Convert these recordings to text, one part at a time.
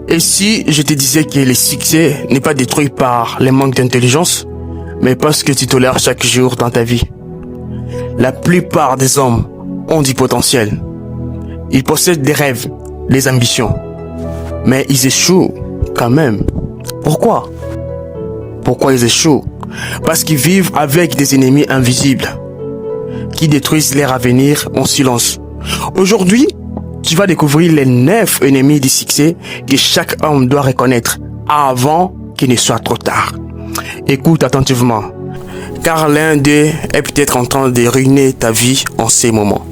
Et si je te disais que le succès n'est pas détruit par les manques d'intelligence, mais parce que tu tolères chaque jour dans ta vie? La plupart des hommes ont du potentiel. Ils possèdent des rêves, des ambitions. Mais ils échouent quand même. Pourquoi? Pourquoi ils échouent? Parce qu'ils vivent avec des ennemis invisibles qui détruisent leur avenir en silence. Aujourd'hui, tu vas découvrir les 9 ennemis du succès que chaque homme doit reconnaître avant qu'il ne soit trop tard. Écoute attentivement, car l'un d'eux est peut-être en train de ruiner ta vie en ces moments.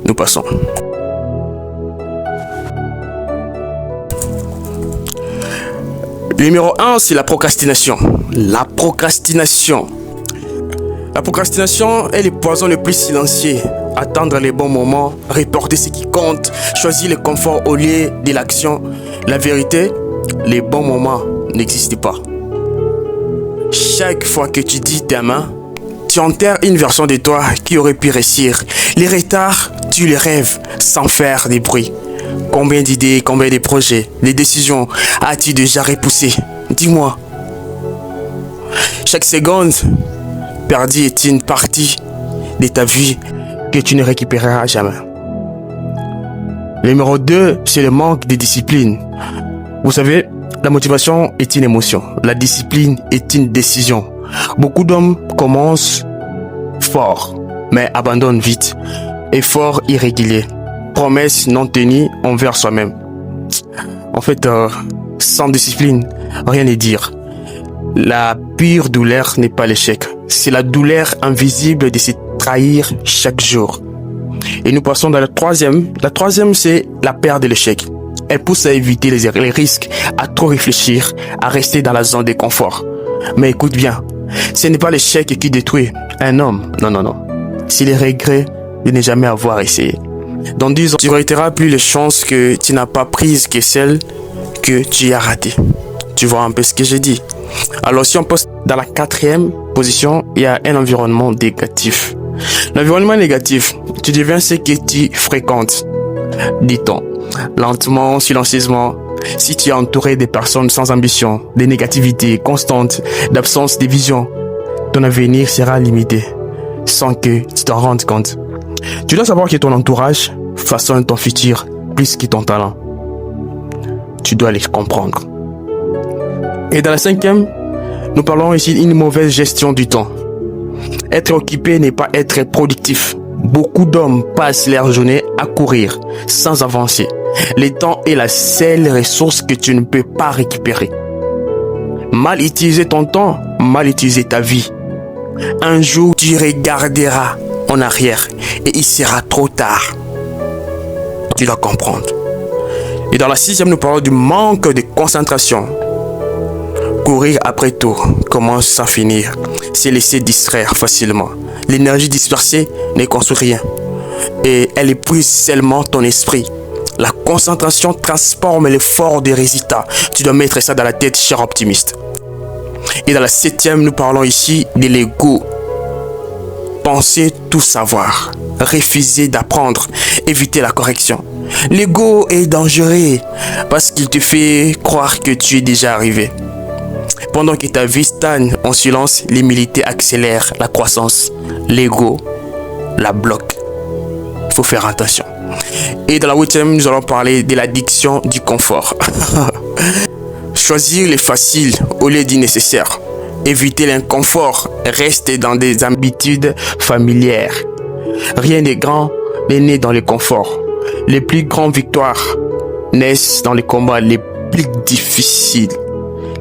Nous passons. Numéro 1, c'est la procrastination. La procrastination. La procrastination est le poison le plus silencieux. Attendre les bons moments, reporter ce qui compte, choisir le confort au lieu de l'action. La vérité, les bons moments n'existent pas. Chaque fois que tu dis demain, tu enterres une version de toi qui aurait pu réussir. Les retards, tu les rêves sans faire de bruit. Combien d'idées, combien de projets, de décisions as-tu déjà repoussées? Dis-moi. Chaque seconde perdue est une partie de ta vie que tu ne récupéreras jamais. Numéro 2, c'est le manque de discipline. Vous savez, la motivation est une émotion. La discipline est une décision. Beaucoup d'hommes commencent fort, mais abandonnent vite. Effort irrégulier. Promesses non tenues envers soi-même. En fait, sans discipline, rien n'est dire. La pire douleur n'est pas l'échec. C'est la douleur invisible de se trahir chaque jour. Et nous passons dans la troisième. La troisième, c'est la peur de l'échec. Elle pousse à éviter les risques, à trop réfléchir, à rester dans la zone de confort. Mais écoute bien, ce n'est pas l'échec qui détruit un homme. Non, non, non. C'est les regrets de ne jamais avoir essayé. Dans 10 ans, tu ne regretteras plus les chances que tu n'as pas prises que celles que tu as ratées. Tu vois un peu ce que j'ai dit. Alors si on passe dans la 4e position, il y a un environnement négatif. L'environnement négatif, tu deviens ce que tu fréquentes. Dit-on, lentement, silencieusement. Si tu es entouré de personnes sans ambition, de négativité constante, d'absence de vision, ton avenir sera limité sans que tu t'en rendes compte. Tu dois savoir que ton entourage façonne ton futur plus que ton talent. Tu dois les comprendre. Et dans la 5e, nous parlons ici d'une mauvaise gestion du temps. Être occupé n'est pas être productif. Beaucoup d'hommes passent leur journée à courir sans avancer. Le temps est la seule ressource que tu ne peux pas récupérer. Mal utiliser ton temps, mal utiliser ta vie. Un jour, tu regarderas en arrière et il sera trop tard. Tu dois comprendre. Et dans la 6e, nous parlons du manque de concentration. Courir après tout commence sans finir. Se laisser distraire facilement. L'énergie dispersée ne construit rien. Et elle épuise seulement ton esprit. La concentration transforme l'effort des résultats. Tu dois mettre ça dans la tête, cher optimiste. Et dans la 7e, nous parlons ici de l'ego. Penser tout savoir. Refuser d'apprendre. Éviter la correction. L'ego est dangereux parce qu'il te fait croire que tu es déjà arrivé. Pendant que ta vie stagne en silence, l'humilité accélère la croissance. L'ego la bloque. Il faut faire attention. Et dans la 8e, nous allons parler de l'addiction du confort. Choisir le facile au lieu du nécessaire. Éviter l'inconfort. Rester dans des habitudes familières. Rien n'est grand n'est né dans le confort. Les plus grandes victoires naissent dans les combats les plus difficiles.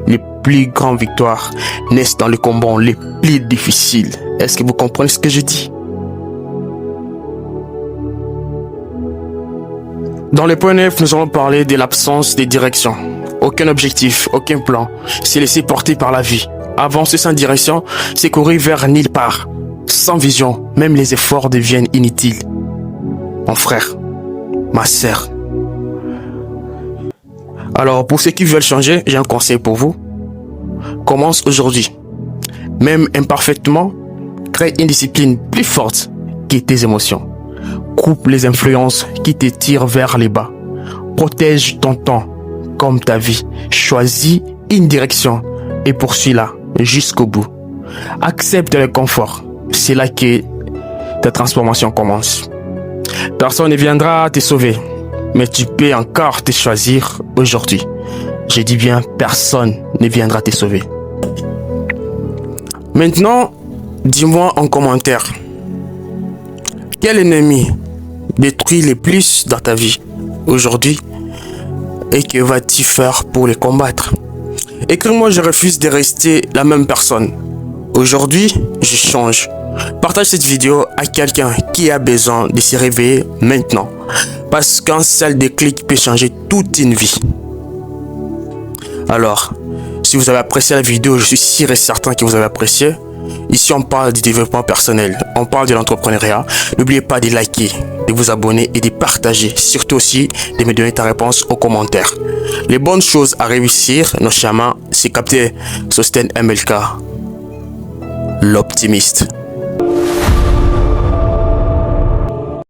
Les plus grandes victoires naissent dans les combats les plus difficiles. Est-ce que vous comprenez ce que je dis? Dans le point 9, nous allons parler de l'absence de direction. Aucun objectif, aucun plan. Se laisser porter par la vie. Avancer sans direction, c'est courir vers nulle part. Sans vision, même les efforts deviennent inutiles. Mon frère, ma sœur. Alors, pour ceux qui veulent changer, j'ai un conseil pour vous. Commence aujourd'hui. même imparfaitement, crée une discipline plus forte que tes émotions. Coupe les influences qui te tirent vers les bas. Protège ton temps comme ta vie. Choisis une direction et poursuis-la jusqu'au bout. Accepte le confort. C'est là que ta transformation commence. Personne ne viendra te sauver, mais tu peux encore te choisir aujourd'hui. Je dis bien, personne ne viendra te sauver. Maintenant, dis-moi en commentaire, quel ennemi détruit le plus dans ta vie aujourd'hui et que vas-tu faire pour les combattre? Écris-moi, je refuse de rester la même personne. Aujourd'hui, je change. Partage cette vidéo à quelqu'un qui a besoin de se réveiller maintenant. Parce qu'un seul déclic peut changer toute une vie. Alors, si vous avez apprécié la vidéo, je suis sûr et certain que vous avez apprécié. Ici, on parle du développement personnel, on parle de l'entrepreneuriat. N'oubliez pas de liker, de vous abonner et de partager. Surtout aussi, de me donner ta réponse aux commentaires. Les bonnes choses à réussir, nos chemins, c'est capter Sosten MLK, l'optimiste.